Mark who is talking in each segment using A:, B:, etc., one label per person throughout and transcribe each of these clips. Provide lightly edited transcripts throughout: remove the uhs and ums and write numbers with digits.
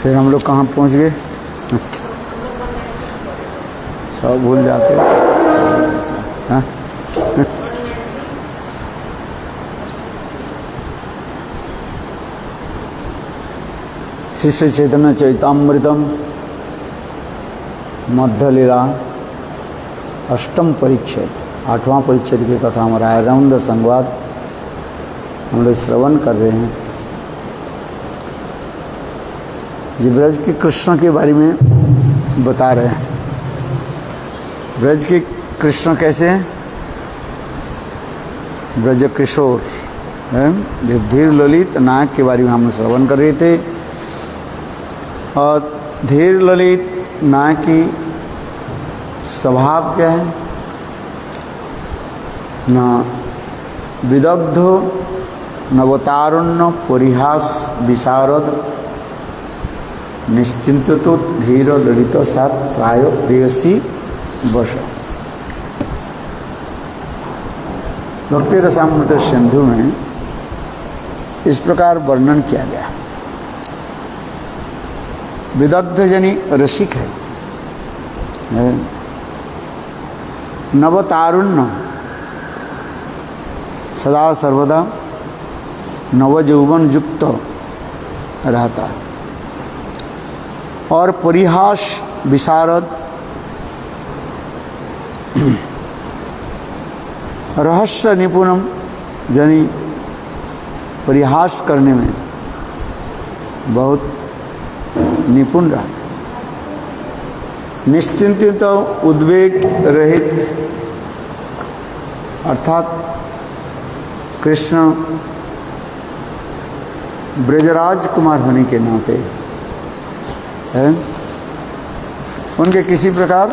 A: फिर हम लोग कहाँ पहुँच गए? सब भूल जाते हाँ। शिष्य चैतन्य चैतामृतम मध्य लीला अष्टम परिच्छेद 8वां परिच्छेद की कथा हमारा है। राउंड संवाद हम लोग श्रवण कर रहे हैं। जी ब्रज के कृष्ण के बारे में बता रहे हैं। ब्रज के कृष्ण कैसे हैं? ब्रज किशोर हैं, धीर ललित नायक के बारे में हम श्रवण कर रहे थे। और धीर ललित नायक की स्वभाव क्या है? न विदग्ध नवतारुण्य परिहास विशारद निश्चिंत तो धीर ललित सात प्राय प्रेयसी वश। भक्ति रसामृत सिंधु में इस प्रकार वर्णन किया गया। विदग्ध जनी रसिक है, नवतारुण्य सदा सर्वदा नवयौवन युक्त रहता है। और परिहास विशारद रहस्य निपुणम यानी परिहास करने में बहुत निपुण रहता। निश्चिंतित उद्वेग रहित अर्थात कृष्ण ब्रजराज कुमार होने के नाते है, उनके किसी प्रकार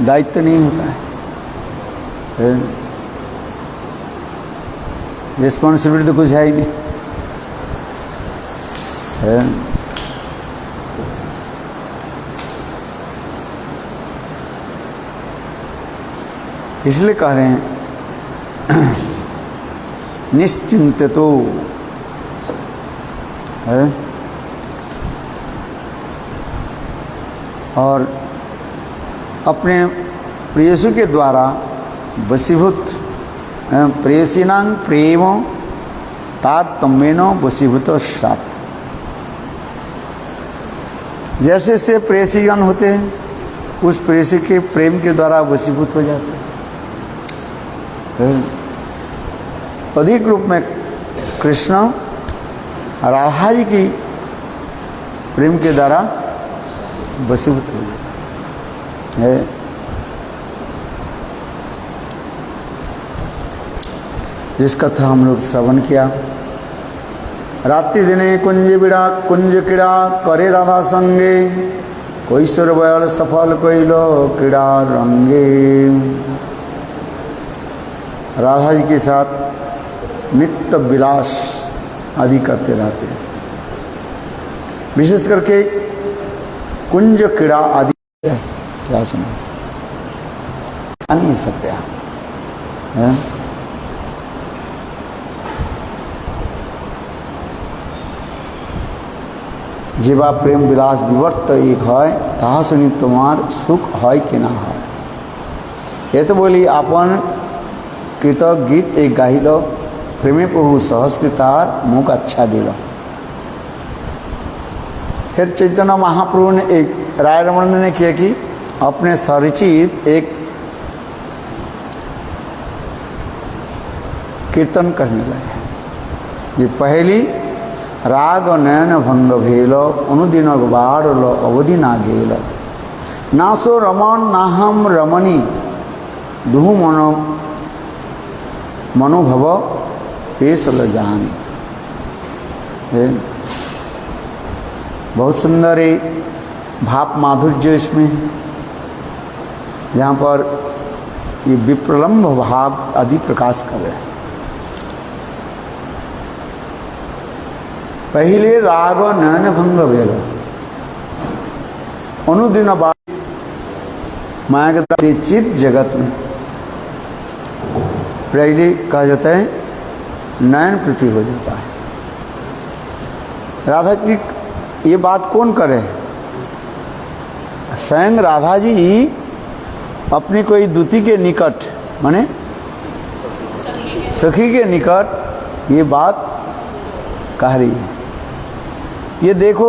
A: दायित्व नहीं होता है। रिस्पॉन्सिबिलिटी तो कुछ है ही नहीं है। इसलिए कह रहे हैं निश्चिंत तो है। और अपने प्रेयसी के द्वारा वशीभूत प्रेयसीनां प्रेम तारतम्येन वशीभूत सात। जैसे से प्रेयसीगण होते हैं उस प्रेयसी के प्रेम के द्वारा वशीभूत हो जाते हैं। अधिक रूप में कृष्ण राधा जी की प्रेम के द्वारा वशीभूत हो जाते हैं। जिस कथा हम लोग श्रवण किया। रात्रि दिने कुंज बिड़ा कुंज क्रीड़ा करे राधा संगे कैशोर बयल सफल कैलो क्रीड़ा रंगे। राधा जी के साथ नित्य विलास आदि करते रहते हैं। विशेष करके कुंज क्रीड़ा आदि क्या सुना नहीं सकते हैं। जीवा प्रेम विलास विवर्त एक है ताहा सुनी तुम्हार सुख है कि ना है। ये तो बोली अपन कृत गीत एक गाइल प्रेमे प्रभु सहस्ति तार मुख अच्छा दिल। फिर चैतन्य महाप्रभु ने एक राय रमन ने किया कि अपने स्वरचित एक कीर्तन करने लगे। ये पहली राग नयन भंग भेल अनुदिन बाढ़ लो अवधि ना गेल नासो रमन नाहम रमणी दुहु मनो मनोभव पेश ल जानी। बहुत सुंदर है भाव माधुर्य इसमें, जहाँ पर ये विप्रलम्भ भाव आदि प्रकाश कर रहे हैं। पहले राग नयन भंग भेल अनुदिन बाद माया के चित जगत में पहले कहा जाता है नयन पृथ्वी हो जाता है। राधा जी ये बात कौन करे? स्वयं राधा जी अपनी कोई दूती के निकट माने सखी के निकट ये बात कह रही है। ये देखो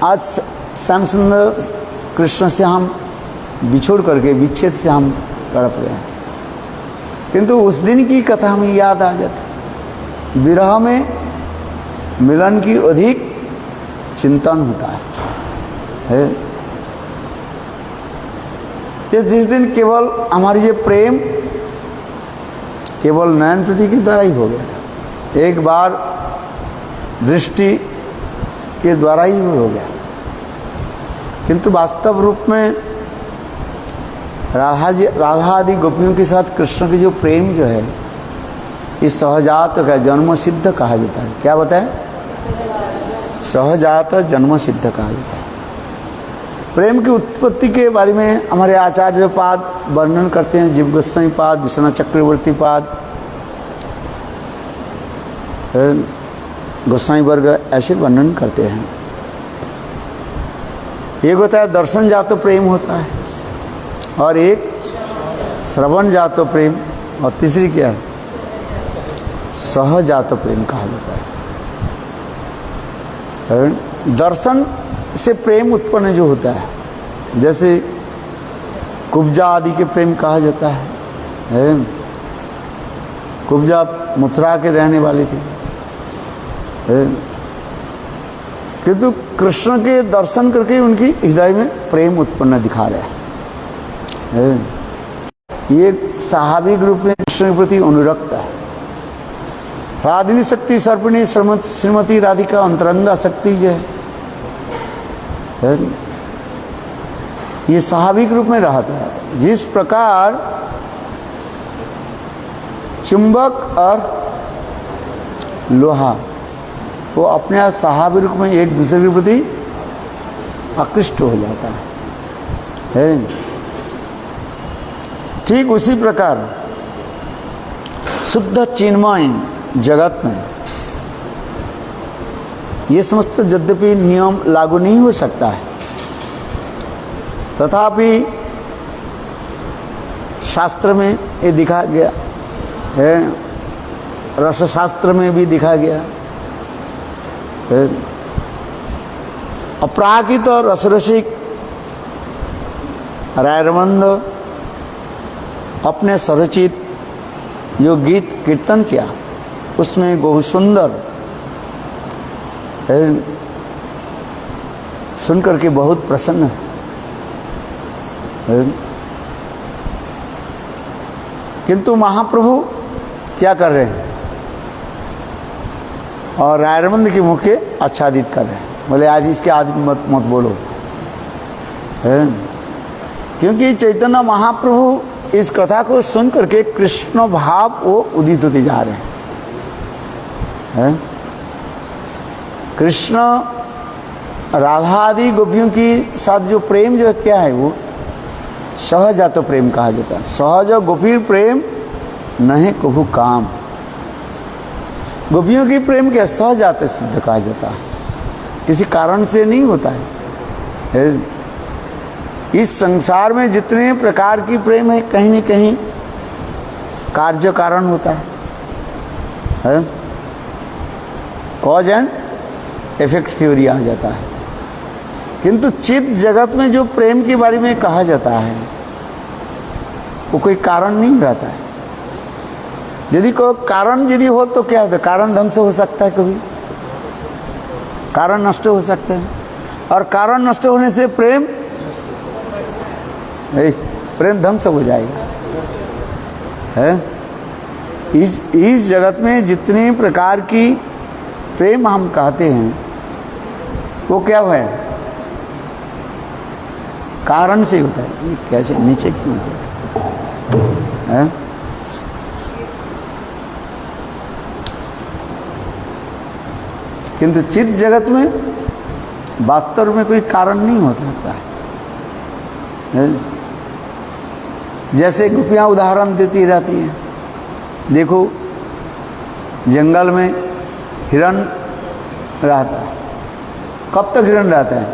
A: आज श्याम सुंदर कृष्ण से हम बिछोड़ करके विच्छेद से हम तड़प रहे हैं, किंतु उस दिन की कथा हमें याद आ जाती। विरह में मिलन की अधिक चिंतन होता है। ये जिस दिन केवल हमारी ये प्रेम केवल नयन प्रति के द्वारा ही हो गया था, एक बार दृष्टि के द्वारा ही हो गया, किंतु वास्तव रूप में राधा आदि गोपियों के साथ कृष्ण की जो प्रेम जो है इस सहजात का जन्म सिद्ध कहा जाता है। क्या बताए? सहजात जन्म सिद्ध कहा जाता है। प्रेम की उत्पत्ति के बारे में हमारे आचार्य पाद वर्णन करते हैं। जीव गोस्वामी पाद, विश्वनाथ चक्रवर्ती पाद, गोस्वामी वर्ग ऐसे वर्णन करते हैं। एक होता है दर्शन जातो प्रेम होता है, और एक श्रवण जातो प्रेम, और तीसरी क्या है? सहजात प्रेम कहा जाता है। दर्शन से प्रेम उत्पन्न जो होता है, जैसे कुब्जा आदि के प्रेम कहा जाता है। कुब्जा मथुरा के रहने वाली थी, किंतु कृष्ण के दर्शन करके उनकी हृदय में प्रेम उत्पन्न दिखा रहे हैं। ये स्वाभाविक रूप में कृष्ण के प्रति अनुरक्त है। राधिनी शक्ति सर्पिणी श्रीमती राधिका अंतरंगा शक्ति जो है ये स्वाभाविक रूप में रहता है। जिस प्रकार चुंबक और लोहा वो अपने स्वाभाविक रूप में एक दूसरे के प्रति आकृष्ट हो जाता है। ठीक उसी प्रकार शुद्ध चिन्मय जगत में ये समस्त यद्यपि नियम लागू नहीं हो सकता है, तथापि शास्त्र में ये दिखा गया है, रसशास्त्र में भी दिखा गया। अपराकित और रसरसिक रायरमंद अपने स्वरचित जो गीत कीर्तन किया उसमें बहुत सुंदर सुन करके बहुत प्रसन्न है। किंतु महाप्रभु क्या कर रहे हैं? और रायरमंद के मुख के आच्छादित कर रहे हैं। बोले आज इसके आदि मत बोलो, क्योंकि चैतन्य महाप्रभु इस कथा को सुन करके कृष्ण भाव वो उदित होते जा रहे हैं। कृष्ण राधा आदि गोपियों की साथ जो प्रेम जो क्या है वो सहजात प्रेम कहा जाता है। सहज गोपी प्रेम नहीं कभू काम। गोपियों की प्रेम क्या सहजात सिद्ध कहा जाता है, किसी कारण से नहीं होता है। इस संसार में जितने प्रकार की प्रेम है कहीं न कहीं कार्य कारण होता है। कॉज एंड इफेक्ट थ्योरी आ जाता है। किंतु चित्त जगत में जो प्रेम के बारे में कहा जाता है वो कोई कारण नहीं रहता है। यदि कोई कारण यदि हो तो क्या होता है? कारण ध्वंस हो सकता है, कभी कारण नष्ट हो सकते हैं, और कारण नष्ट होने से प्रेम ध्वंस हो जाएगा। है इस जगत में जितने प्रकार की प्रेम हम कहते हैं वो क्या है? कारण से होता है। ये कैसे नीचे क्यों है? किंतु चित्त जगत में वास्तव में कोई कारण नहीं हो सकता है। जैसे गोपियाँ उदाहरण देती रहती हैं। देखो जंगल में हिरण रहता है। कब तक हिरण रहता है?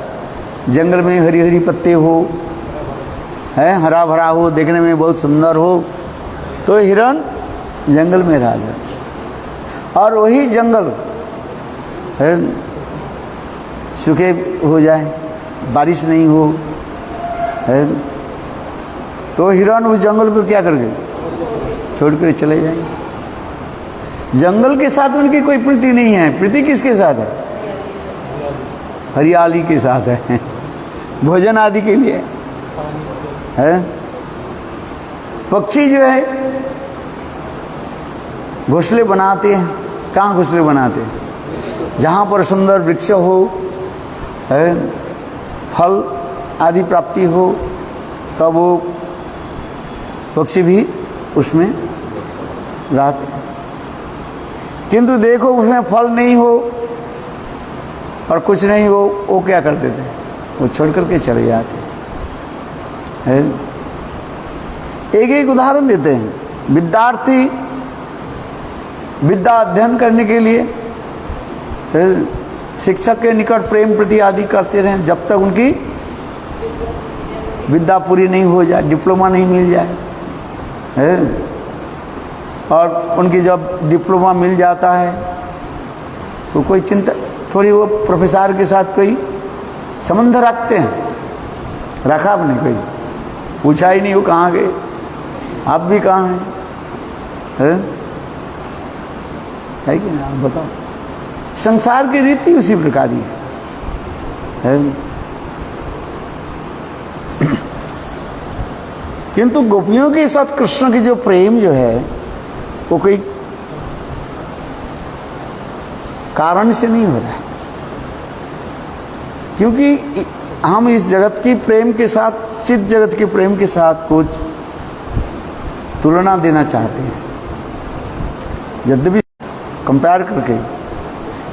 A: जंगल में हरी हरी पत्ते हो, है हरा भरा हो, देखने में बहुत सुंदर हो, तो हिरण जंगल में रह जाए। और वही जंगल है सूखे हो जाए, बारिश नहीं हो, है तो हिरण उस जंगल को क्या करके छोड़ कर चले जाएंगे। जंगल के साथ उनकी कोई प्रीति नहीं है। प्रीति किसके साथ है? हरियाली के साथ है, भोजन आदि के लिए है। पक्षी जो है घोंसले बनाते हैं। कहाँ घोंसले बनाते हैं? जहाँ पर सुंदर वृक्ष हो, है फल आदि प्राप्ति हो, तब वो पक्षी भी उसमें रहते हैं। किंतु देखो उसमें फल नहीं हो और कुछ नहीं हो, वो क्या करते थे? वो छोड़ करके चले जाते हैं। एक एक उदाहरण देते हैं। विद्यार्थी विद्या अध्ययन करने के लिए शिक्षक के निकट प्रेम प्रति आदि करते रहें, जब तक उनकी विद्या पूरी नहीं हो जाए, डिप्लोमा नहीं मिल जाए, है और उनकी जब डिप्लोमा मिल जाता है तो कोई चिंता थोड़ी, वो प्रोफेसर के साथ कोई संबंध रखते हैं? रखा आपने? कोई पूछा ही नहीं वो कहाँ गए, आप भी कहाँ हैं, है कि ना? आप बताओ। संसार की रीति उसी प्रकार ही है। किंतु गोपियों के साथ कृष्ण की जो प्रेम जो है वो कोई कारण से नहीं हो रहा है, क्योंकि हम इस जगत की प्रेम के साथ, चित्त जगत के प्रेम के साथ कुछ तुलना देना चाहते हैं। यद्यपि कंपेयर करके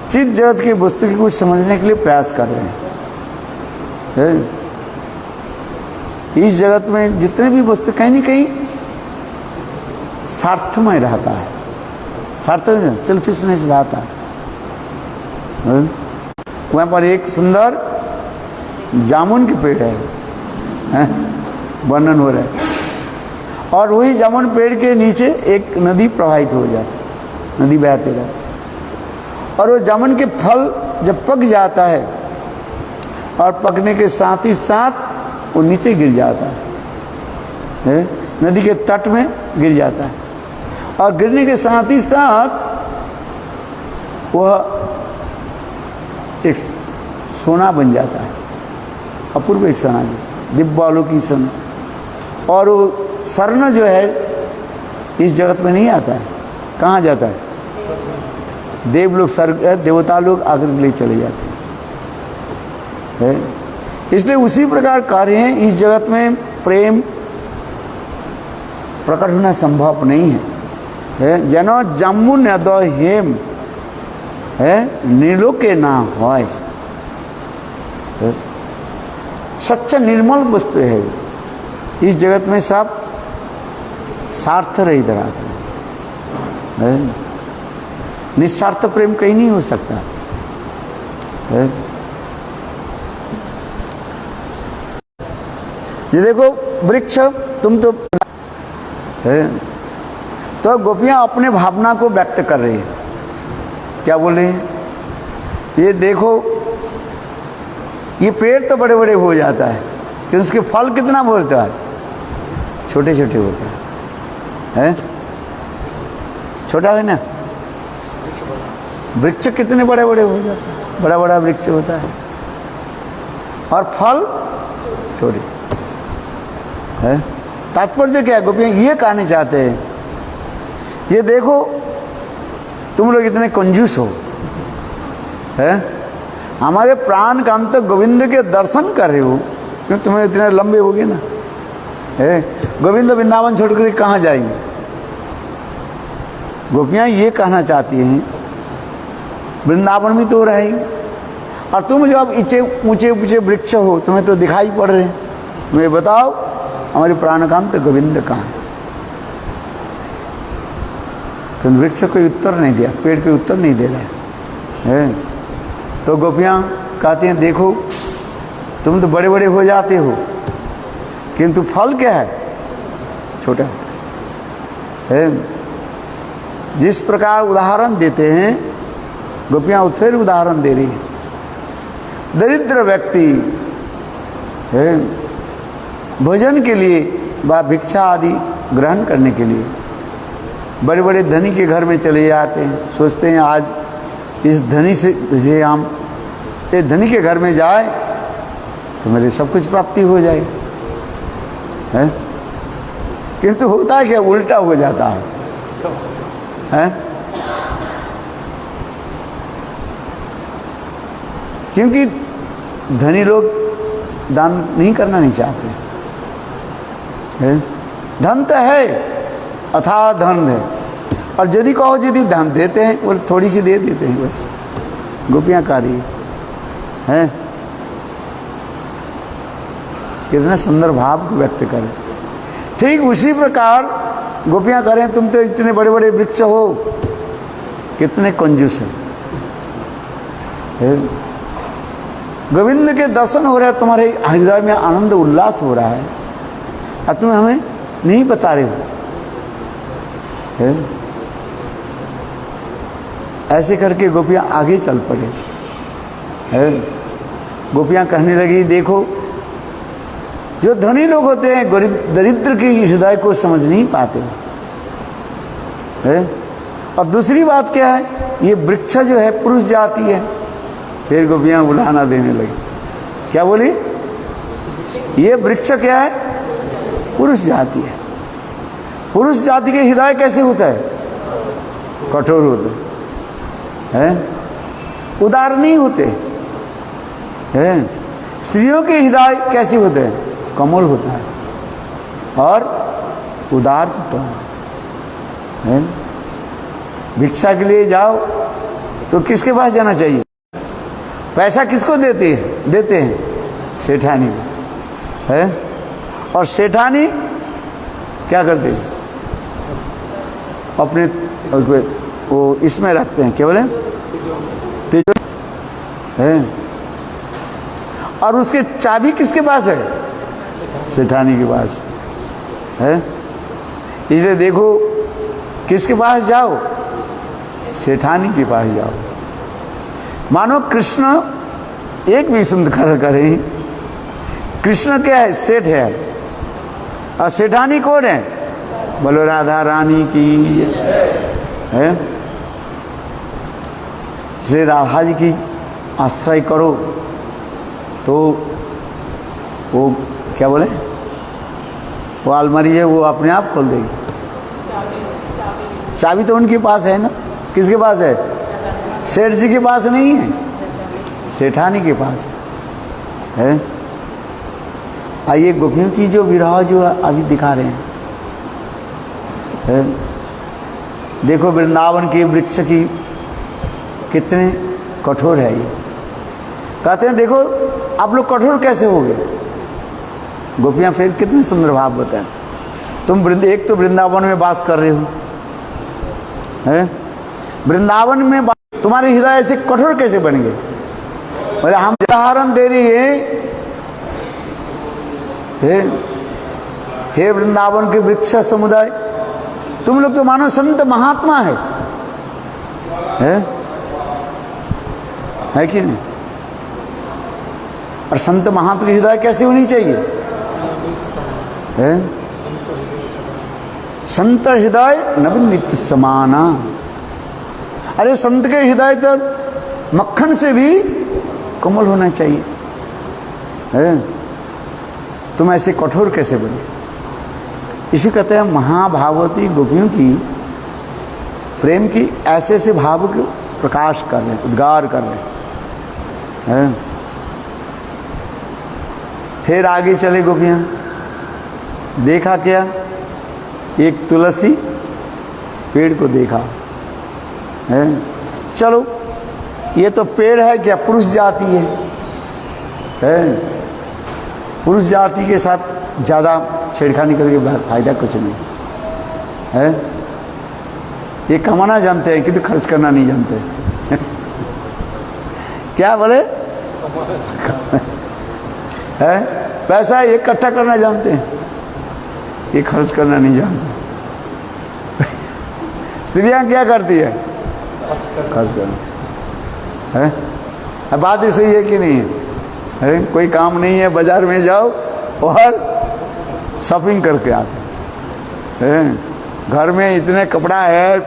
A: चित्त जगत की वस्तु की कुछ समझने के लिए प्रयास कर रहे हैं। इस जगत में जितने भी वस्तु कहीं न कहीं स्वार्थमय रहता है, स्वार्थ सेल्फिशनेस रहता है। वहाँ पर एक सुंदर जामुन के पेड़ है, वर्णन हो रहा है, और वही जामुन पेड़ के नीचे एक नदी प्रवाहित हो जाती है, नदी बहते रहती, और वो जामुन के फल जब पक जाता है और पकने के साथ ही साथ वो नीचे गिर जाता है, नदी के तट में गिर जाता है, और गिरने के साथ ही साथ वह एक सोना बन जाता है, अपूर्व एक सोना, दिव्यालोकी स्वर्ण। और वो स्वर्ण जो है इस जगत में नहीं आता है, कहाँ जाता है? देव लोग, स्वर्ग, देवता लोग आकर के लिए चले जाते हैं। इसलिए उसी प्रकार कार्य हैं। इस जगत में प्रेम प्रकट होना संभव नहीं है। जनो जामुन द हेम है निर्लोके ना होय। सच्चा निर्मल वस्तु है इस जगत में, सब स्वार्थ रहित रहता है। निस्वार्थ प्रेम कहीं नहीं हो सकता है। ये देखो वृक्ष, तुम तो है, तो गोपियां अपने भावना को व्यक्त कर रही है। क्या बोल रही है? ये देखो, ये पेड़ तो बड़े बड़े हो जाता है, कि उसके फल कितना बोलता है? छोटे छोटे होता है, छोटा है ना? वृक्ष कितने बड़े बड़े हो जाते हैं, बड़ा बड़ा वृक्ष होता है, और फल छोटे है। तात्पर्य क्या है? गोपियां ये कहना चाहते हैं, ये देखो तुम लोग इतने कंजूस हो, है हमारे प्राण कांत तो गोविंद के दर्शन कर रहे हो, क्यों तुम्हें इतने लंबे हो गए ना, है गोविंद वृंदावन छोड़कर कहाँ जाएंगे? गोपियां ये कहना चाहती हैं वृंदावन में तो रहेंगे, और तुम जो अब ऊंचे ऊंचे वृक्ष हो, तुम्हें तो दिखाई पड़ रहे हैं, मुझे बताओ हमारे प्राणकांत गोविंद कहाँ है? वृक्ष कोई उत्तर नहीं दिया, पेड़ कोई उत्तर नहीं दे रहा है। तो गोपियाँ कहती हैं देखो तुम तो बड़े बड़े हो जाते हो, किंतु फल क्या है? छोटा है। जिस प्रकार उदाहरण देते हैं गोपियाँ फिर उदाहरण दे रही है। दरिद्र व्यक्ति है भोजन के लिए व भिक्षा आदि ग्रहण करने के लिए बड़े बड़े धनी के घर में चले जाते हैं, सोचते हैं आज इस धनी से ये हम ये धनी के घर में जाए तो मेरे सब कुछ प्राप्ति हो जाए, है? किंतु होता है क्या? उल्टा हो जाता है? क्योंकि धनी लोग दान नहीं करना नहीं चाहते हैं। धन तो है, अथाह धन है, और यदि कहो यदि धन देते हैं वो थोड़ी सी दे देते हैं बस। गोपियाँ का रही हैं, कितने सुंदर भाव को व्यक्त करें। ठीक उसी प्रकार गोपियाँ करें, तुम तो इतने बड़े बड़े वृक्ष हो, कितने कंजूस है। गोविंद के दर्शन हो रहे हैं, तुम्हारे हृदय में आनंद उल्लास हो रहा है, और तुम हमें नहीं बता रहे हो, है? ऐसे करके गोपियाँ आगे चल पड़े, है? गोपियाँ कहने लगी देखो जो धनी लोग होते हैं दरिद्र के हृदय को समझ नहीं पाते, है? और दूसरी बात क्या है, ये वृक्ष जो है पुरुष जाति है। फिर गोपियाँ बुलाना देने लगी, क्या बोली? ये वृक्ष क्या है? पुरुष जाति है। पुरुष जाति के हृदय कैसे होता है? कठोर होते हैं, उदार नहीं होते हैं। स्त्रियों के हृदय कैसे होते हैं? कोमल होता है और उदार तो है। भिक्षा के लिए जाओ तो किसके पास जाना चाहिए? पैसा किसको देते हैं? सेठानी को, है? और सेठानी क्या करते हैं? अपने वो इसमें रखते हैं, क्या बोले? है। और उसके चाबी किसके पास है? सेठानी के पास है। इसलिए देखो किसके पास जाओ? सेठानी के पास जाओ। मानो कृष्ण एक भी संस्कार करें, कृष्ण क्या है? सेठ है, और सेठानी कौन है? बोलो राधा रानी की है। इसलिए राधा जी की आश्रय करो तो वो क्या बोले, वो अलमारी है वो अपने आप खोल देगी। चाबी तो उनके पास है ना। किसके पास है? सेठ जी के पास नहीं है, सेठानी के पास है। आइए गोपियों की जो विरह जो अभी दिखा रहे हैं, है? देखो वृंदावन के वृक्ष की कितने कठोर है। ये कहते हैं देखो आप लोग कठोर कैसे हो गए? गोपियाँ फिर कितने सुंदर भाव बताएं। तुम एक तो वृंदावन में वास कर रहे हो, है? वृंदावन में तुम्हारे हृदय ऐसे कठोर कैसे बन गए? बोले हम उदाहरण दे रही है, हे वृंदावन के वृक्ष समुदाय, तुम लोग तो मानो संत महात्मा है कि नहीं? और संत महात्मा की हृदय कैसे होनी चाहिए? है? संत हृदय नवीन नित्य समाना। अरे संत के हृदय तो मक्खन से भी कोमल होना चाहिए, है? तुम ऐसे कठोर कैसे बने? इसी कहते हैं महाभागवती गोपियों की प्रेम की ऐसे ऐसे भाव को प्रकाश कर रहे, उद्गार कर रहे हैं। फिर आगे चले गोपियाँ, देखा क्या? एक तुलसी पेड़ को देखा, है? चलो ये तो पेड़ है क्या? पुरुष जाति है? पुरुष जाति के साथ ज़्यादा छेड़खानी करके फायदा कुछ नहीं है। ये कमाना जानते हैं किंतु खर्च करना नहीं जानते। क्या बोले? है पैसा इकट्ठा करना जानते हैं, ये खर्च करना नहीं जानते। स्त्रियां क्या करती है? खर्च करना है। अब बात ही सही है कि नहीं है? कोई काम नहीं है, बाजार में जाओ और शॉपिंग करके आते हैं। घर में इतने कपड़ा है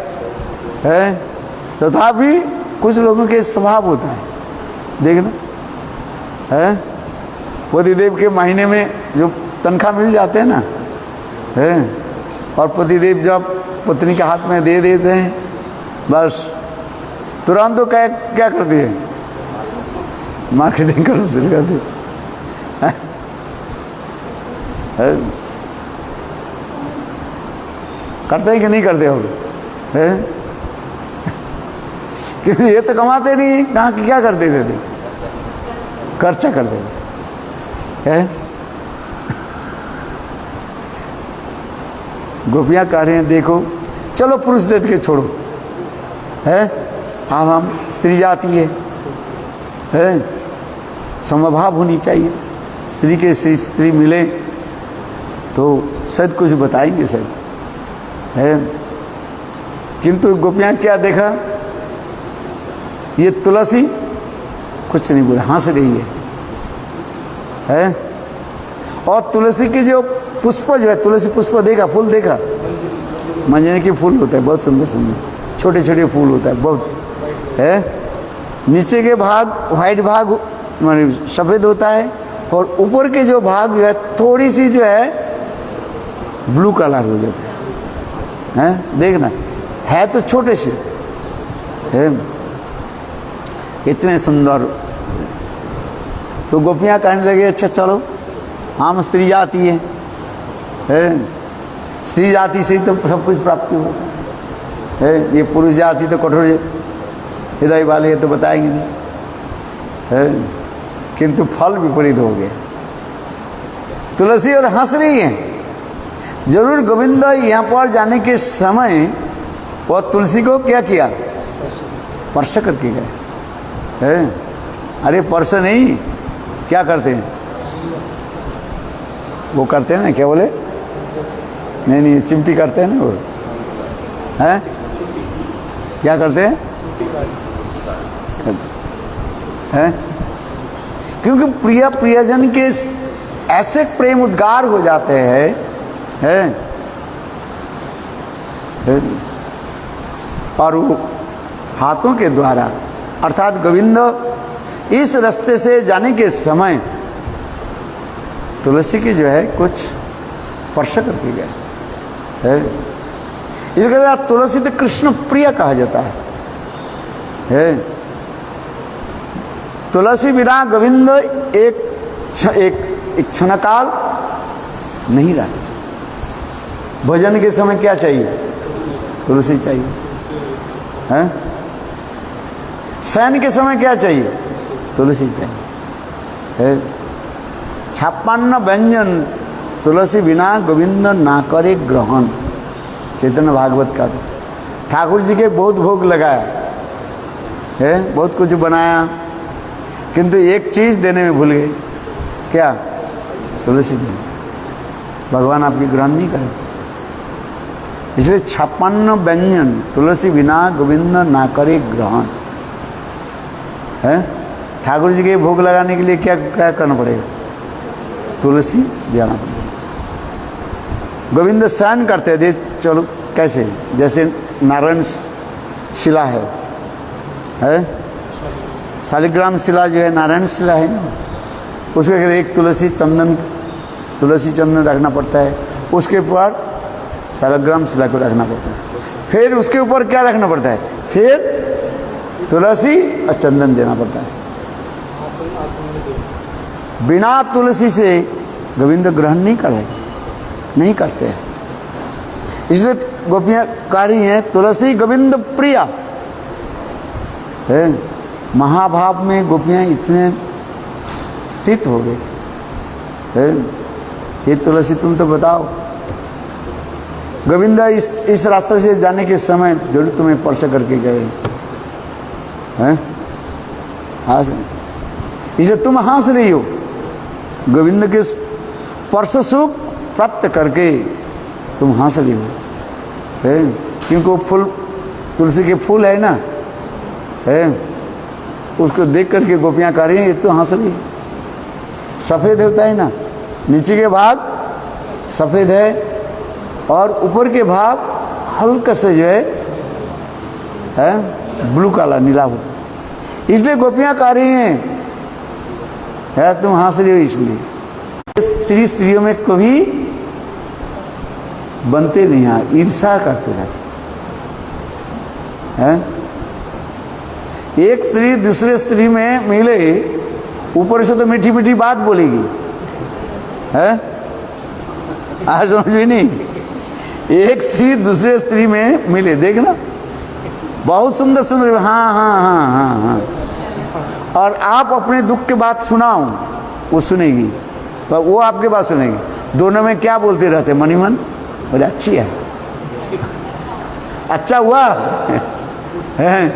A: तथापि कुछ लोगों के स्वभाव होता है, देखना है। पतिदेव के महीने में जो तनख्वाह मिल जाते हैं ना है, और पतिदेव जब पत्नी के हाथ में दे देते हैं, बस तुरंत तो क्या करती है? मार्केटिंग करना शुरू कर दी है। करते हैं कि नहीं करते हो? क्योंकि ये तो कमाते नहीं, कहाँ की क्या करते थे? खर्चा करते है। गोपियां कह रहे हैं देखो, चलो पुरुष देख के छोड़ो है, हम स्त्री जाती है, समभाव होनी चाहिए। स्त्री के स्त्री मिले तो शायद कुछ बताएंगे शायद है। किंतु गोपियां क्या देखा? ये तुलसी कुछ नहीं बोला, हंस रही है। और तुलसी के जो पुष्प जो है, तुलसी पुष्प देखा, फूल देखा, मंजरी के फूल होता है, बहुत सुंदर सुंदर छोटे छोटे फूल होता है, बहुत है। नीचे के भाग व्हाइट भाग माने सफेद होता है, और ऊपर के जो भाग जो है थोड़ी सी जो है ब्लू कलर हो जाता है। देखना है तो छोटे से है, इतने सुंदर। तो गोपियां कहने लगे अच्छा चलो, हम स्त्री जाती है, स्त्री जाति से ही तो सब कुछ प्राप्ति होता है। ये पुरुष जाति तो कठोर हृदय वाले तो बताएंगे नहीं है, किंतु फल विपरीत हो गया। तुलसी और हंस रही है। जरूर गोविंद यहाँ पर जाने के समय वो तुलसी को क्या किया? स्पर्श करके गए है। अरे स्पर्श नहीं, क्या करते हैं वो? करते हैं ना, क्या बोले? नहीं चिमटी करते हैं ना वो, है क्या करते हैं? है क्योंकि प्रियजन के ऐसे प्रेम उद्गार हो जाते हैं है? और वो हाथों के द्वारा, अर्थात गोविंद इस रास्ते से जाने के समय तुलसी की जो है कुछ स्पर्श करके गए है। इसलिए तुलसी तो कृष्ण प्रिय कहा जाता है। तुलसी बिना गोविंद एक क्षण काल नहीं रहा। भोजन के समय क्या चाहिए? तुलसी चाहिए है। शयन के समय क्या चाहिए? तुलसी चाहिए है। 56 व्यंजन तुलसी बिना गोविंद ना करे ग्रहण। चैतन्य भागवत का ठाकुर जी के बहुत भोग लगाया है, बहुत कुछ बनाया, किंतु एक चीज देने में भूल गए। क्या? तुलसी जी। भगवान आपकी ग्रहण नहीं करे, इसलिए 56 व्यंजन तुलसी बिना गोविंद ना करे ग्रहण है। ठाकुर जी के भोग लगाने के लिए क्या क्या करना पड़ेगा? तुलसी जाना पड़ेगा। गोविंद शयन करते थे, चलो कैसे? जैसे नारायण शिला है शालिग्राम शिला जो है नारायण शिला है ना, उसके एक तुलसी चंदन रखना पड़ता है, उसके ऊपर शालिग्राम शिला को रखना पड़ता है, फिर उसके ऊपर क्या रखना पड़ता है? फिर तुलसी और चंदन देना पड़ता है। बिना तुलसी से गोविंद ग्रहण नहीं करते हैं। इसलिए गोपियां कह रही हैं तुलसी गोविंद प्रिया है। महाभाव में गोपियां इतने स्थित हो गए है। ये तुलसी तुम तो बताओ, गोविंद इस रास्ते से जाने के समय जरूर तुम्हें स्पर्श करके गए हैं। हंस इसे तुम हंस रही हो गोविंद के स्पर्श सुख प्राप्त करके तुम हंस रही हो, है क्योंकि वो फूल तुलसी के फूल है ना, है उसको देख करके गोपियाँ कह रही हैं ये तो हंस रही। सफ़ेद होता है ना, नीचे के भाग सफ़ेद है और ऊपर के भाग हल्का से जो है ब्लू काला नीला हो, इसलिए गोपियाँ कह रही हैं है तुम हंस रही हो। इसलिए स्त्रियों में कभी बनते नहीं हैं, ईर्षा करते रहते हैं। एक स्त्री दूसरे स्त्री में मिले, ऊपर से तो मीठी मीठी बात बोलेगी, है आज समझ में नहीं। एक स्त्री दूसरे स्त्री में मिले, देखना बहुत सुंदर सुंदर, हाँ हाँ हाँ हाँ हाँ, और आप अपने दुख के बात सुनाओ वो सुनेगी, पर वो आपके बात सुनेगी। दोनों में क्या बोलते रहते मनी मन, बोले अच्छी है, अच्छा हुआ है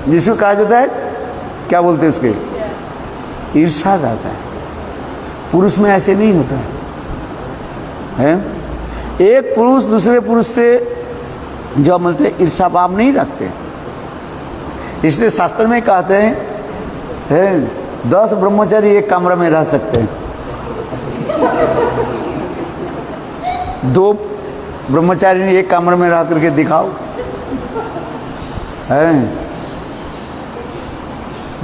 A: जिसको कहा जाता है क्या बोलते हैं उसके, ईर्षा करता है। पुरुष में ऐसे नहीं होता है। एक पुरुष दूसरे पुरुष से जो मिलते ईर्षा भाव नहीं रखते, इसलिए शास्त्र में कहते हैं 10 ब्रह्मचारी एक कमरा में रह सकते हैं, 2 ब्रह्मचारी ने एक कमरे में रह करके दिखाओ, है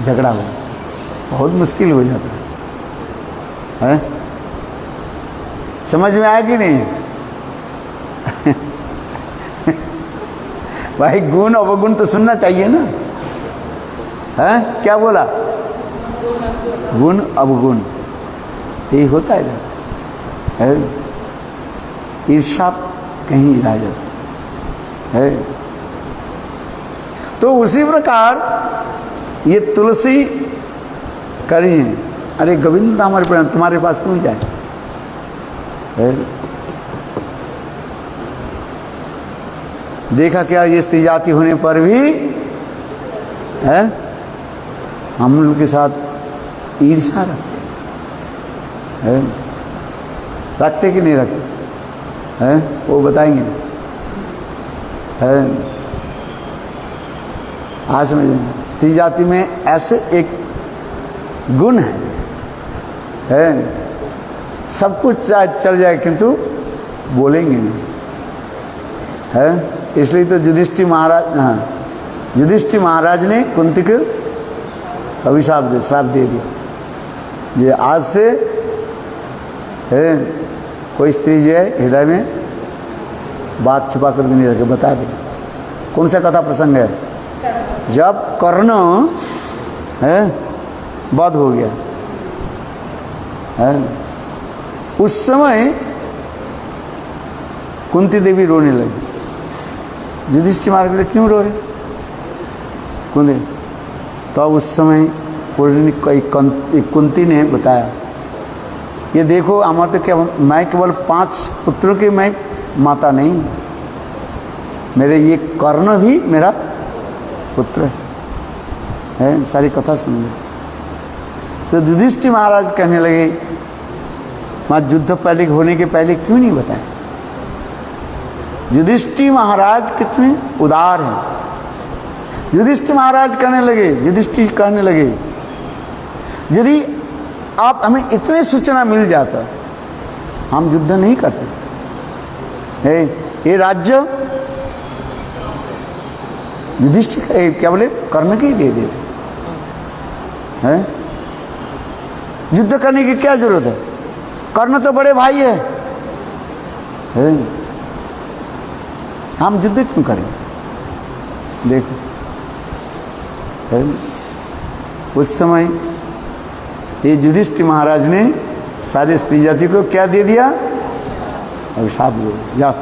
A: झगड़ा हो बहुत मुश्किल हो जाता है। समझ में आया कि नहीं भाई गुण अवगुण तो सुनना चाहिए ना, है क्या बोला, गुण अवगुण यही होता है। ईर्षा कहीं रह जाता है। तो उसी प्रकार ये तुलसी करी है, अरे गोविंद हमारे प्राण तुम्हारे पास क्यों जाए। देखा क्या ये स्त्री जाति होने पर भी है हम लोग के साथ ईर्षा रखते हैं, रखते कि नहीं रखते हैं वो बताएंगे, है आज समझेंगे। स्त्री जाति में ऐसे एक गुण है सब कुछ चल जाए किंतु बोलेंगे नहीं, है इसलिए तो युधिष्ठिर महाराज, हाँ युधिष्ठिर महाराज ने कुंती को अभिशाप दे श्राप दे दिया, ये आज से है कोई स्त्री जो है हृदय में बात छुपा कर नहीं रखे, बता दे। कौन सा कथा प्रसंग है, जब कर्ण है वध हो गया है, उस समय कुंती देवी रोने लगी। युधिष्ठिर महाराज क्यों रो रहे कुंती, तो उस समय कुंती ने बताया ये देखो हमारे तो क्या, मैं केवल 5 पुत्रों की मैं माता नहीं, मेरे ये कर्ण भी मेरा पुत्र है। सारी कथा सुन ली। तो युधिष्ठिर महाराज कहने लगे मां युद्ध पहले होने के पहले क्यों नहीं बताया। युधिष्ठिर महाराज कितने उदार हैं। युधिष्ठिर महाराज कहने लगे, युधिष्ठिर कहने लगे यदि आप हमें इतने सूचना मिल जाता हम युद्ध नहीं करते, है ये राज्य युधिष्ठिर क्या बोले कर्ण के ही दे देते हैं, युद्ध करने की क्या जरूरत है, कर्ण तो बड़े भाई है, हम युद्ध क्यों करें। देखो है? उस समय ये युधिष्ठिर महाराज ने सारे स्त्री जाति को क्या दे दिया, अभिशाप दे दिया, जाओ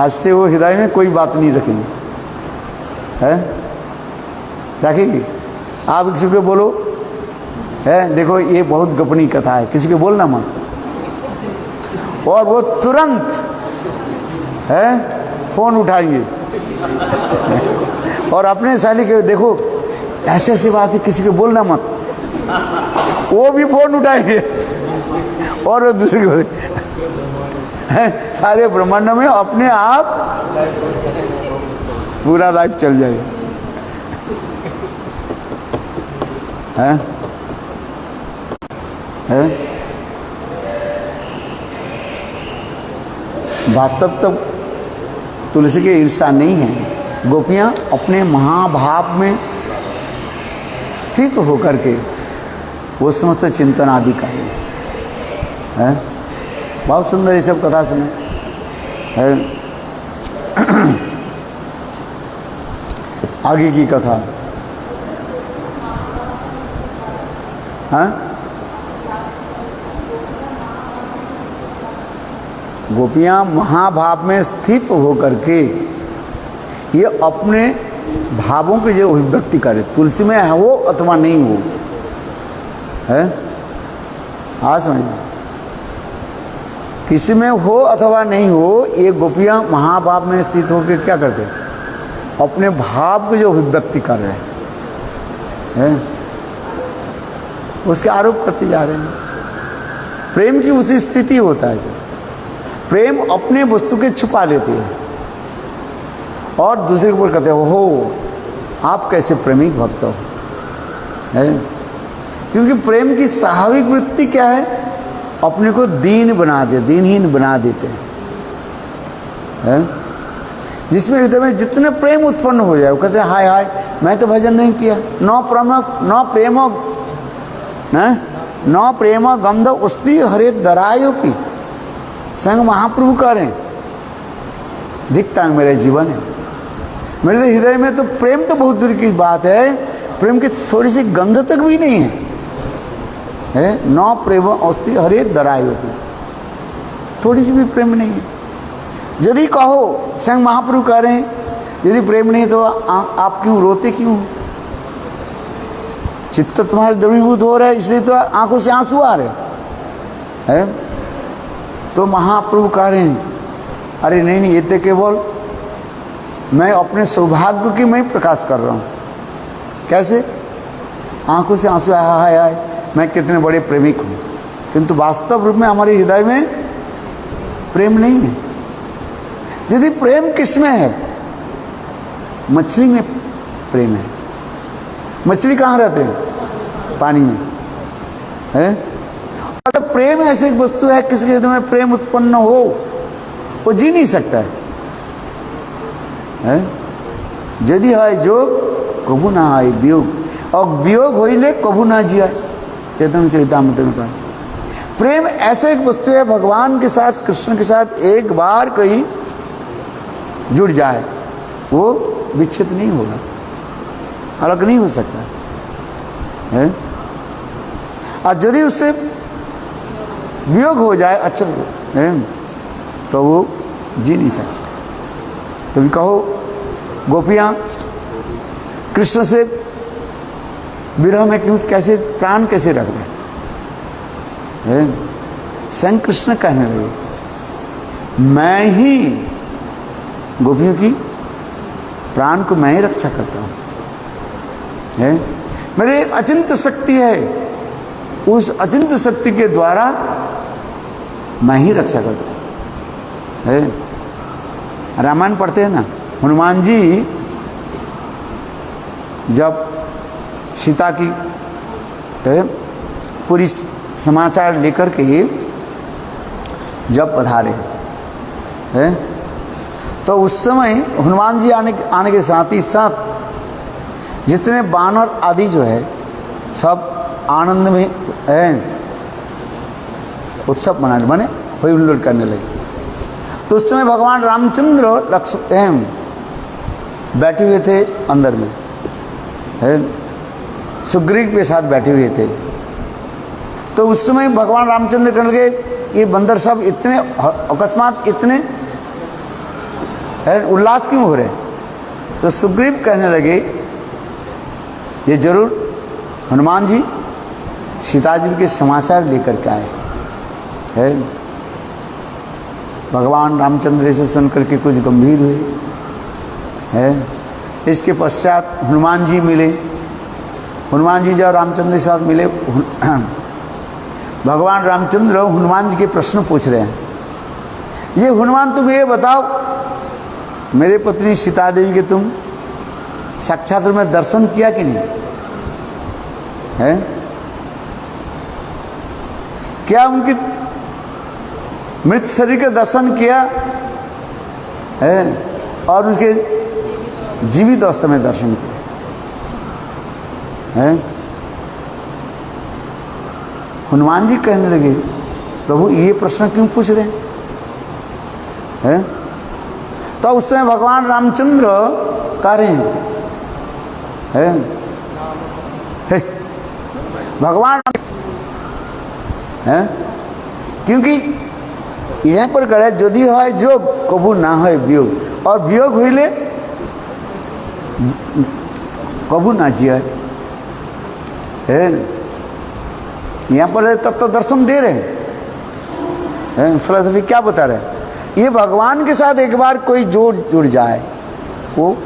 A: आज से वो हृदय में कोई बात नहीं रखेंगे, है रखेंगे। आप किसी को बोलो है देखो ये बहुत गोपनीय कथा है, किसी को बोलना मत, और वो तुरंत है फोन उठाएंगे और अपने साली के देखो ऐसे ऐसी बात है, किसी को बोलना मत, वो भी फोन उठाएंगे और वो दूसरे को सारे ब्रह्मांड में अपने आप पूरा लाइफ चल जाएगा। है? है? वास्तव तो तुलसी के ईर्षा नहीं है। गोपियां अपने महाभाव में स्थित होकर के वो समस्त चिंतन आदि का है। बहुत सुंदर ये सब कथा सुने है। आगे की कथा है। गोपियां महाभाव में स्थित होकर के ये अपने भावों की जो अभिव्यक्ति करे, तुलसी में है वो अथवा नहीं हो, है? हाँ समझ, किसी में हो अथवा नहीं हो, ये गोपियां महाभाव में स्थित होकर क्या करते हैं? अपने भाव की जो अभिव्यक्ति कर रहे हैं, उसके आरोप करते जा रहे हैं। प्रेम की उसी स्थिति होता है जो प्रेम अपने वस्तु के छुपा लेती है और दूसरे के ऊपर कहते हो आप कैसे प्रेमिक भक्त हो, है? क्योंकि प्रेम की स्वाभाविक वृत्ति क्या है? अपने को दीन बना दे, दीनहीन बना देते हैं। जिसमें हृदय में जितने प्रेम उत्पन्न हो जाए वो कहते हैं हाय हाय मैं तो भजन नहीं किया, न प्रेम गंध उस्ती हरे दरायो की संग महाप्रभु करें दिखता है मेरे जीवन है। मेरे हृदय में तो प्रेम तो बहुत दूर की बात है, प्रेम की थोड़ी सी गंध तक भी नहीं है। न प्रेम अस्ति हरे दरायो की, थोड़ी सी भी प्रेम नहीं है। यदि कहो संग महाप्रभु कह रहे हैं, यदि प्रेम नहीं तो आप क्यों रोते क्यों? चित्त तुम्हारे द्रवीभूत हो रहा है इसलिए तो आंखों से आंसू आ रहे हैं। तो महाप्रभु कह रहे हैं अरे नहीं नहीं, ये तो केवल मैं अपने सौभाग्य की मैं प्रकाश कर रहा हूँ। कैसे? आंखों से आंसू आया हाय हाय मैं कितने बड़े प्रेमिक हूँ, किंतु वास्तव रूप में हमारे हृदय में प्रेम नहीं है। यदि प्रेम किसमें है? मछली में प्रेम है। मछली कहाँ रहते हैं? पानी में, है? और प्रेम ऐसी एक वस्तु है किसी के हृदय में प्रेम उत्पन्न हो वो जी नहीं सकता है? यदि है जोग कभू ना आए वियोग, और वियोग होइले कभू ना जिया। चैतन्य चरितामृत में कहा प्रेम ऐसे एक वस्तु है भगवान के साथ, कृष्ण के साथ एक बार कहीं जुड़ जाए वो विच्छेद नहीं होगा, अलग नहीं हो सकता है। और यदि उससे वियोग हो जाए अच्छा है तो वो जी नहीं सकता। तो कहो गोपियां कृष्ण से विरह में क्यों, कैसे प्राण कैसे रख रहे? स्वयं कृष्ण कहने लगे मैं ही गोपियों की प्राण को मैं ही रक्षा करता हूँ, है? मेरी एक अचिंत्य शक्ति है, उस अचिंत्य शक्ति के द्वारा मैं ही रक्षा करता हूँ, है? रामायण पढ़ते हैं ना, हनुमान जी जब सीता की पूरी समाचार लेकर के जब पधारे हैं तो उस समय हनुमान जी आने के साथ ही साथ जितने बानर आदि जो है सब आनंद में उत्सव मनाने माने होई हुल्लोड़ करने लगे। तो उस समय भगवान रामचंद्र लक्ष्मण बैठे हुए थे अंदर में, है? सुग्रीव के साथ बैठे हुए थे। तो उस समय भगवान रामचंद्र कहने लगे ये बंदर सब इतने अकस्मात इतने उल्लास क्यों हो रहे? तो सुग्रीव कहने लगे ये जरूर हनुमान जी सीता जी के समाचार लेकर के आए है। भगवान रामचंद्र से सुनकर के कुछ गंभीर हुए, है। इसके पश्चात हनुमान जी मिले। हनुमान जी जब रामचंद्र के साथ मिले, भगवान रामचंद्र हनुमान जी के प्रश्न पूछ रहे हैं। ये हनुमान, तुम ये बताओ, मेरे पत्नी सीता देवी के तुम साक्षात में दर्शन किया कि नहीं है? क्या उनकी मृत शरीर का दर्शन किया है और उनके जीवित अवस्था में दर्शन किया है? हनुमान जी कहने लगे, प्रभु ये प्रश्न क्यों पूछ रहे हैं? तो उस समय भगवान रामचंद्र कह रहे हैं, भगवान है, क्योंकि यहाँ पर करे यदि है जो कबू ना है वियोग, और वियोग हुईले कबू ना जिया है। यहाँ पर तत्व दर्शन दे रहे हैं। फिलोसफी क्या बता रहे हैं? ये भगवान के साथ एक बार कोई जुड़ जाए वो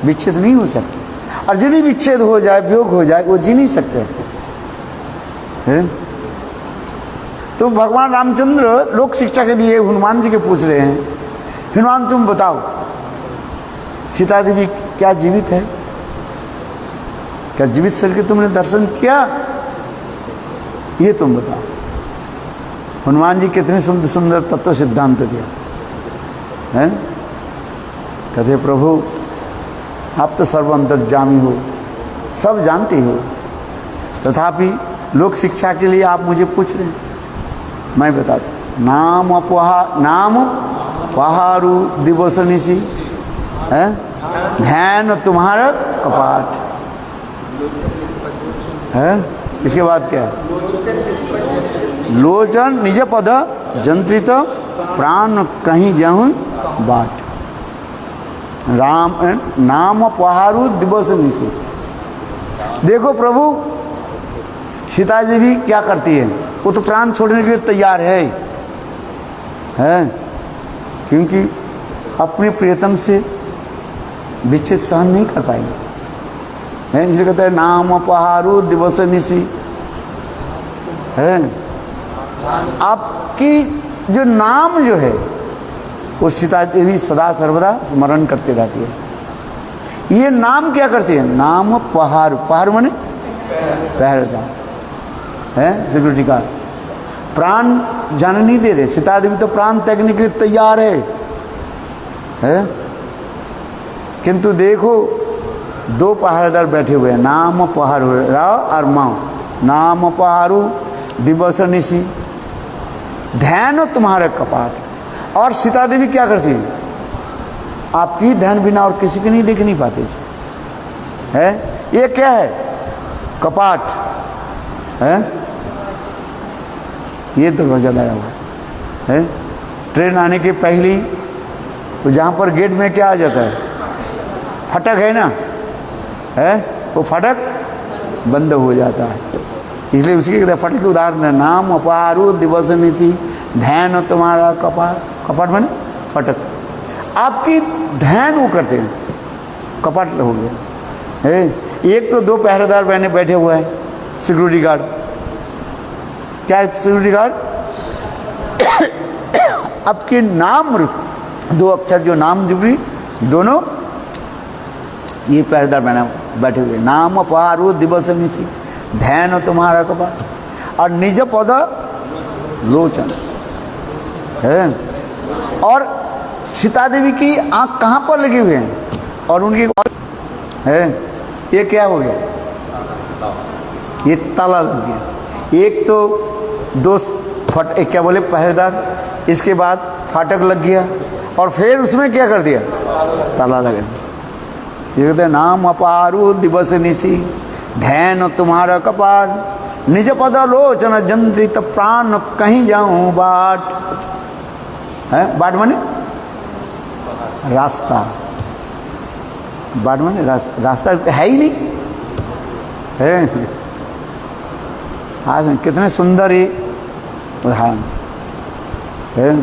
A: विच्छेद नहीं हो सकता, और यदि विच्छेद हो जाए, वियोग हो जाए, वो जी नहीं सकते हैं। तो भगवान रामचंद्र लोक शिक्षा के लिए हनुमान जी के पूछ रहे हैं, हनुमान तुम बताओ, सीता देवी क्या जीवित है? क्या जीवित शरीर के तुमने दर्शन किया? ये तुम बताओ। हनुमान जी कितने सुंदर सुंदर तत्व सिद्धांत दिया है। कहते प्रभु आप तो सर्व अंतर्यामी हो, सब जानते हो, तथापि लोक शिक्षा के लिए आप मुझे पूछ रहे हैं। मैं बताता, नाम पहाड़ू दिवस निशी है, ध्यान तुम्हारा कपाट है। इसके बाद क्या है? लोचन निज पद जंत्रित प्राण कहीं जाऊं बाट, राम नाम पहाड़ू दिवस निशी। देखो प्रभु सीता जी भी क्या करती है, वो तो प्राण छोड़ने के लिए तैयार है, क्योंकि अपने प्रियतम से विच्छेद सहन नहीं कर पाएंगे, है। इसलिए कहते हैं नाम पहाड़ू दिवस निशी है। आपकी जो नाम जो है वो सीता देवी सदा सर्वदा स्मरण करती रहती है। ये नाम क्या करती है? नाम पहाड़, पहाड़ माने पहरेदार है, सिक्योरिटी गार्ड। प्राण जाने नहीं दे रहे, सीता देवी तो प्राण त्यागने के लिए तैयार है। किंतु देखो दो पहरेदार बैठे हुए हैं, नाम पहाड़ू राव और माओ, नाम पहाड़ू दिवस निशी ध्यान तुम्हारे कपाट। और सीता देवी क्या करती है? आपकी ध्यान बिना और किसी को नहीं देख नहीं पाती है। ये क्या है? कपाट है। ये दरवाजा लगा हुआ है। ट्रेन आने के पहले तो जहाँ पर गेट में क्या आ जाता है? फटक है ना, है, वो फटक बंद हो जाता है। इसलिए उसकी कहते फटक उदाहरण है, नाम अपारू दिवस निशी ध्यान तुम्हारा कपाट। कपाट माने फटक। आपकी ध्यान वो करते हैं, कपाट हो गया है। एक तो दो पहरेदार बहने बैठे हुए हैं, सिक्योरिटी गार्ड। क्या है सिक्योरिटी गार्ड? आपके नाम दो अक्षर जो नाम जुबरी दोनों ये पहरेदार बहना बैठे हुए, नाम पारू दिवस निशी ध्यान तुम्हारा कपाट। और निज पद लोचन है। और सीता देवी की आंख कहाँ पर लगी हुई है? और उनकी है, ये क्या हो गया? ये ताला लग गया। एक तो दो एक क्या बोले पहरेदार, इसके बाद फाटक लग गया, और फिर उसमें क्या कर दिया? ताला लगा। ये कहते हैं नाम अपारू दिवस निशी ध्यान तुम्हारा कपाट, निज पद लोचन जंत्रित प्राण कहीं जाऊं बाट। है बाट माने रास्ता, बाट माने रास्ता, रास्ता है ही नहीं है। आज कितने सुंदर ये उदाहरण है।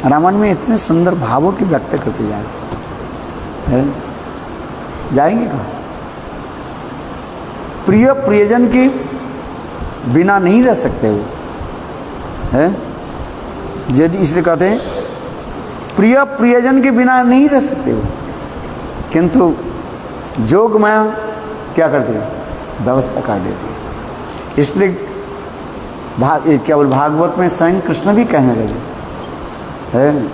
A: रामायण में इतने सुंदर भावों की व्यक्त करते जा रहे है? जाएंगे कहाँ? प्रिय प्रियजन के बिना नहीं रह सकते वो, है? यदि इसलिए कहते हैं प्रिय प्रियजन के बिना नहीं रह सकते वो, किंतु जोग माया क्या करते हैं? व्यवस्था कर देती है। इसलिए केवल भागवत में स्वयं कृष्ण भी कहने लगे है,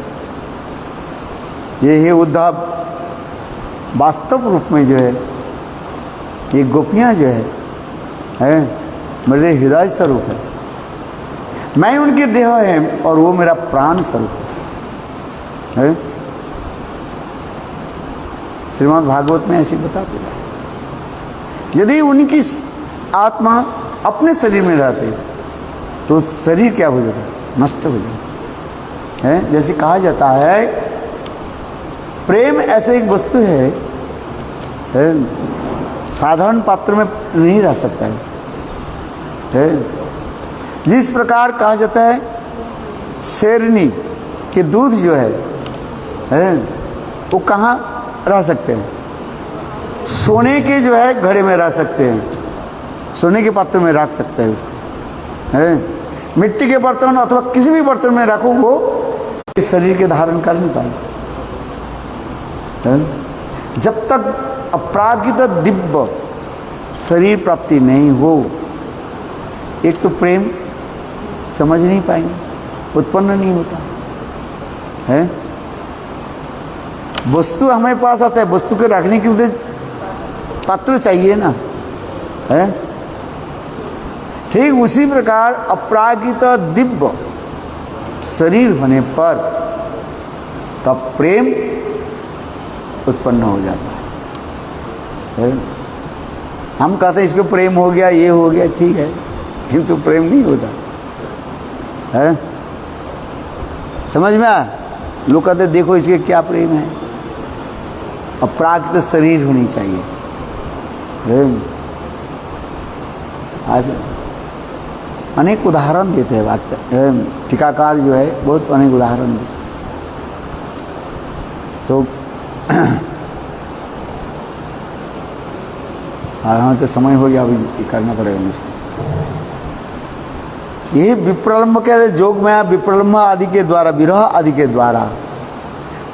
A: ये उद्धव वास्तव रूप में जो है ये गोपियाँ जो है मेरे हृदय स्वरूप है, मैं उनके देह है और वो मेरा प्राण स्वरूप है। श्रीमद् भागवत में ऐसी बताते हैं, यदि उनकी आत्मा अपने शरीर में रहते तो शरीर क्या हो जाता? नष्ट हो जाता है। जैसे कहा जाता है प्रेम ऐसे एक वस्तु है, साधारण पात्र में नहीं रह सकता है। जिस प्रकार कहा जाता है शेरनी के दूध जो है वो कहाँ रह सकते हैं? सोने के जो है घड़े में रह सकते हैं, सोने के पात्र में रख सकते हैं उसको, है? मिट्टी के बर्तन अथवा किसी भी बर्तन में रखो वो इस शरीर के धारण कर नहीं पाए। जब तक अपरागित दिव्य शरीर प्राप्ति नहीं हो, एक तो प्रेम समझ नहीं पाएंगे, उत्पन्न नहीं होता है। वस्तु हमारे पास आता है, वस्तु के रखने के लिए पात्र चाहिए ना, है? ठीक उसी प्रकार अपरागित दिव्य शरीर होने पर तब प्रेम उत्पन्न हो जाता है। हम कहते हैं इसको प्रेम हो गया, ये हो गया, ठीक है, किंतु प्रेम नहीं होता है। समझ में आया? लोग कहते देखो इसके क्या प्रेम है। अपरागित शरीर होनी चाहिए। आज अनेक उदाहरण देते हैं टीकाकार जो है, बहुत अनेक उदाहरण देते तो हाँ तो समय हो गया, अभी करना पड़ेगा मुझे। ये विप्रलम्ब कह रहे जोग में विप्रलम्ब आदि के द्वारा, विरह आदि के द्वारा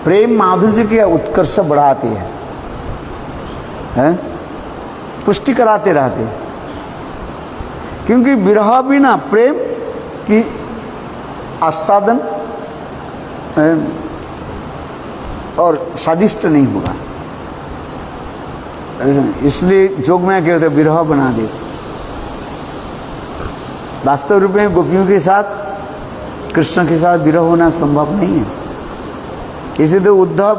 A: प्रेम माधुर्य के उत्कर्ष बढ़ाते हैं, पुष्टि कराते रहते हैं। क्योंकि विरह बिना प्रेम की आस्वादन और स्वादिष्ट नहीं होगा। इसलिए जोग में क्या होता है, विरह बना दे। वास्तव रूप में गोपियों के साथ, कृष्ण के साथ विरह होना संभव नहीं है। इसे तो उद्धव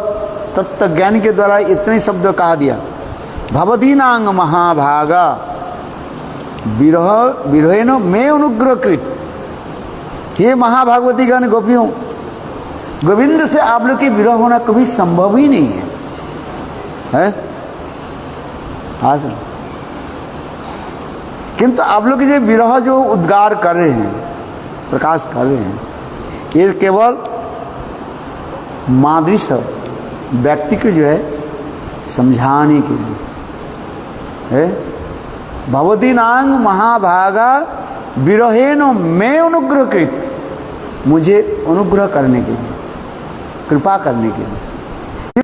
A: तत्व ज्ञान के द्वारा इतने शब्द कहा दिया, भवदीनांग महाभागा विरह विरहेनो में अनुग्रहकृत। हे महाभागवती गण गोपियों, गोविंद से आप लोग के विरह होना कभी संभव ही नहीं है। हाँ सर, किंतु आप लोग जो विरह जो उद्गार कर रहे हैं, प्रकाश कर रहे हैं, ये केवल मादृश व्यक्ति को जो है समझाने के लिए है। भवती नांग महाभागा विरहेनो में अनुग्रहकृत, मुझे अनुग्रह करने के लिए, कृपा करने के लिए,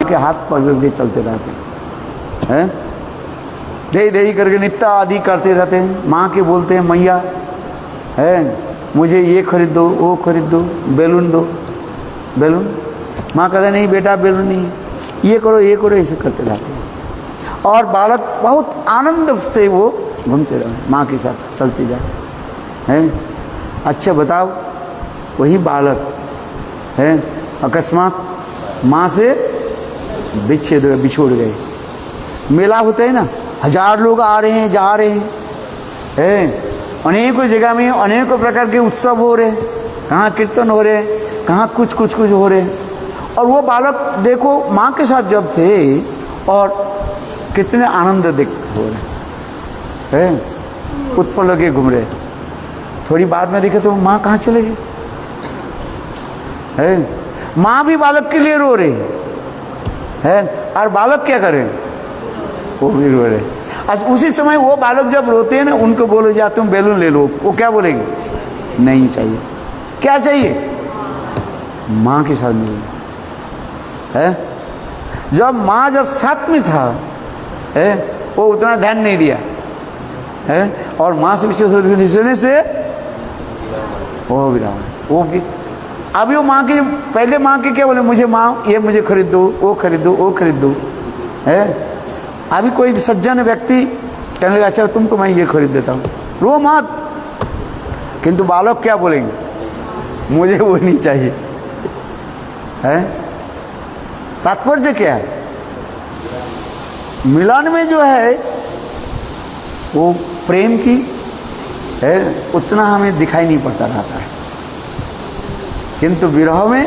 A: के हाथ पकड़ के चलते रहते हैं, दे दे करके नित्य आदि करते रहते हैं। माँ के बोलते हैं मैया है, मुझे ये खरीद दो, वो खरीद दो, बैलून दो, बैलून। माँ कहते नहीं बेटा बैलून नहीं, ये करो ये करो, ऐसे करते रहते हैं। और बालक बहुत आनंद से वो घूमते रहे, माँ के साथ चलते जाए हैं। अच्छा बताओ, वही बालक है अकस्मात माँ से विच्छेद बिछोड़ गए। मेला होता है ना, हजार लोग आ रहे हैं जा रहे हैं, अनेकों जगह में अनेकों प्रकार के उत्सव हो रहे हैं, कहाँ कीर्तन हो रहे हैं, कहाँ कुछ कुछ कुछ हो रहे हैं। और वो बालक देखो माँ के साथ जब थे और कितने आनंद दिख हो रहे हैं, उत्पल लगे घूम रहे। थोड़ी बाद में देखे तो माँ कहाँ चले गई है। माँ भी बालक के लिए रो रही है। और बालक क्या करें, वो भी रो रहे। अच्छा, उसी समय वो बालक जब रोते हैं ना, उनको बोलो जा तुम बैलून ले लो, वो क्या बोलेंगे, नहीं चाहिए। क्या चाहिए, माँ के साथ मिलना है। जब माँ जब साथ में था है, वो उतना ध्यान नहीं दिया है, और माँ से विशेष से वो भी रहा वो भी। अभी वो माँ के पहले माँ के क्या बोले, मुझे माँ ये मुझे खरीद दो, वो खरीद दो, वो खरीद दो है। अभी कोई सज्जन व्यक्ति कहने लगा अच्छा तुमको मैं ये खरीद देता हूँ, रो मत। किंतु बालक क्या बोलेंगे, मुझे वो नहीं चाहिए है। तात्पर्य क्या है, मिलन में जो है वो प्रेम की है उतना हमें दिखाई नहीं पड़ता रहता है, किंतु विरह में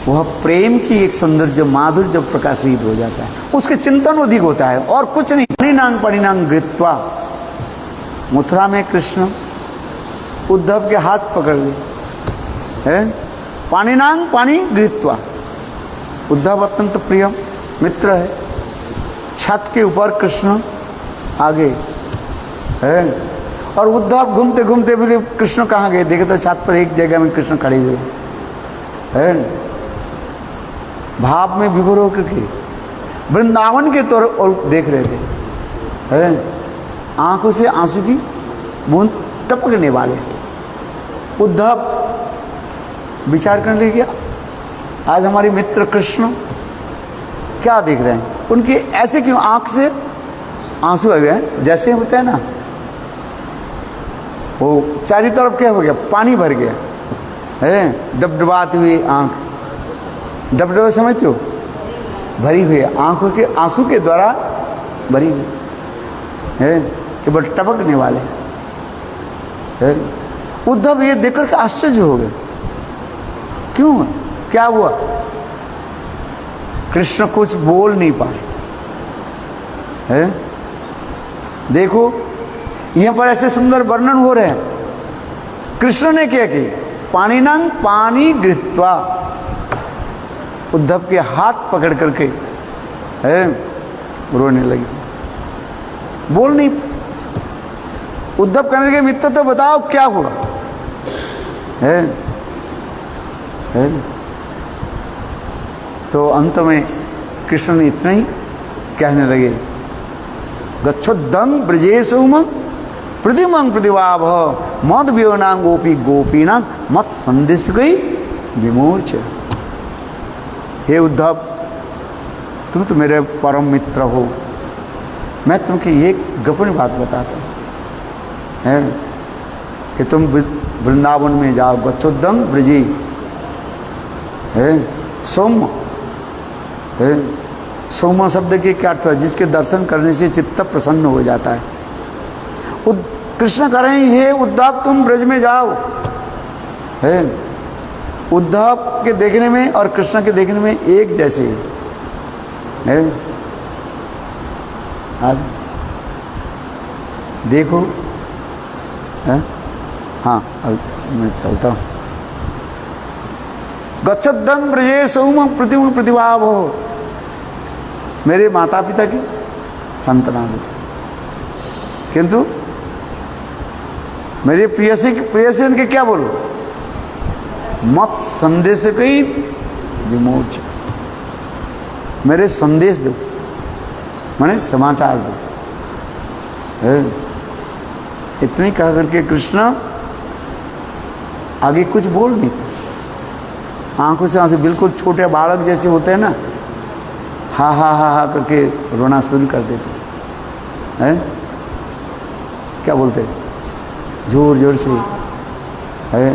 A: वह प्रेम की एक सौंदर्य माधुर्य जब प्रकाशित हो जाता है, उसके चिंतन अधिक होता है और कुछ नहीं। परिणाम गृत्वा, मथुरा में कृष्ण उद्धव के हाथ पकड़ लिए है, पानी गृत्वा। उद्धव अत्यंत प्रिय मित्र है। छत के ऊपर कृष्ण आगे है, और उद्धव घूमते घूमते बोले कृष्ण कहाँ गए, देखे तो छत पर एक जगह में कृष्ण खड़े हुए है, भाव में विभोर होकर के वृंदावन के तौर और देख रहे थे है। आंखों से आंसू की बूंद टपकने वाले। उद्धव विचार करने लगे, आज हमारे मित्र कृष्ण क्या देख रहे हैं, उनके ऐसे क्यों आंख से आंसू आ गए, जैसे होता है ना वो चारों तरफ क्या हो गया, पानी भर गया है, डबडबाती हुई आंख, डबडबा समझते हो, भरी हुई आंखों के आंसू के द्वारा भरी हुई है, केवल टपकने वाले है। उद्धव ये देखकर के आश्चर्य हो गए, क्यों, क्या हुआ। कृष्ण कुछ बोल नहीं पाए है। देखो यहां पर ऐसे सुंदर वर्णन हो रहे हैं। कृष्ण ने क्या की, पानी गृहीत्वा, उद्धव के हाथ पकड़ करके है रोने लगी, बोल नहीं। उद्धव कहने लगे मित्र तो बताओ क्या हुआ है। तो अंत में कृष्ण ने इतना ही कहने लगे, गच्छोद्दं ब्रजेशुम प्रतिमं प्रतिभाव मद व्योनांग गोपी गोपीनां मत संदेश गई विमोच। हे उद्धव, तुम तो मेरे परम मित्र हो, मैं तुमको एक गोपनीय बात बताता हूँ है कि तुम वृंदावन में जाओ। गच्छोद्दं ब्रजे है, सोम है, सोम शब्द के क्या अर्थ है, जिसके दर्शन करने से चित्त प्रसन्न हो जाता है। कृष्ण कह रहे हैं हे उद्धव तुम ब्रज में जाओ है। उद्धव के देखने में और कृष्ण के देखने में एक जैसे है। आज देखो है, हाँ अब मैं चलता हूँ। गच्छोद्दं ब्रजेशुम प्रतिम प्रतिभाव हो, मेरे माता पिता की संतना हो, किंतु मेरे प्रियसी उनके क्या बोलो, मत संदेश कई विमोच, मेरे संदेश दो, माने समाचार दो है। इतनी कह करके कृष्ण आगे कुछ बोल नहीं, आंखों से आंसू, बिल्कुल छोटे बालक जैसे होते हैं ना, हा हा हा हा करके रोना शुरू कर देते हैं। क्या बोलते हैं, जोर जोर से है,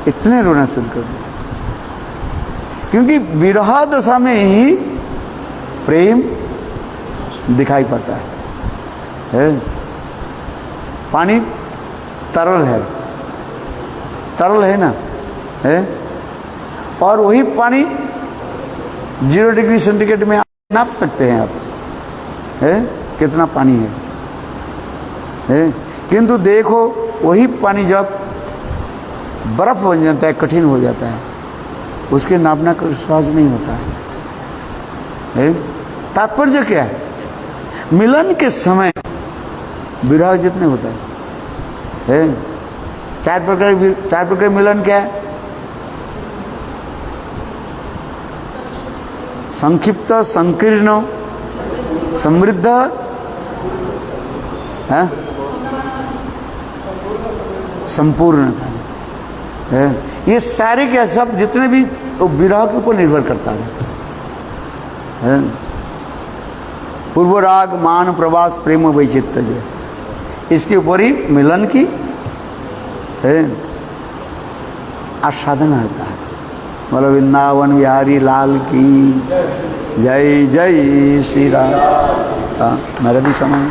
A: इतने रोना शुरू कर देते, क्योंकि विरह दशा में ही प्रेम दिखाई पड़ता है। पानी तरल है ना है, और वही पानी 0 डिग्री सेंटीग्रेड में नाप सकते हैं आप है, कितना पानी है। किंतु देखो वही पानी जब बर्फ बन जाता है, कठिन हो जाता है, उसके नापना का सहज नहीं होता तात्पर्य क्या है? मिलन के समय विरह जितने होता है, चार प्रकार मिलन क्या है? संक्षिप्त, संकीर्ण, समृद्ध, संपूर्ण है। ये सारे क्या सब जितने भी विरह के ऊपर निर्भर करता है। पूर्व राग, मान, प्रवास, प्रेम, वैचित्य जो इसके ऊपर ही मिलन की आस्वादन होता है। बोलो वृंदावन बिहारी लाल की जय। जय श्री राम। मेरा भी समय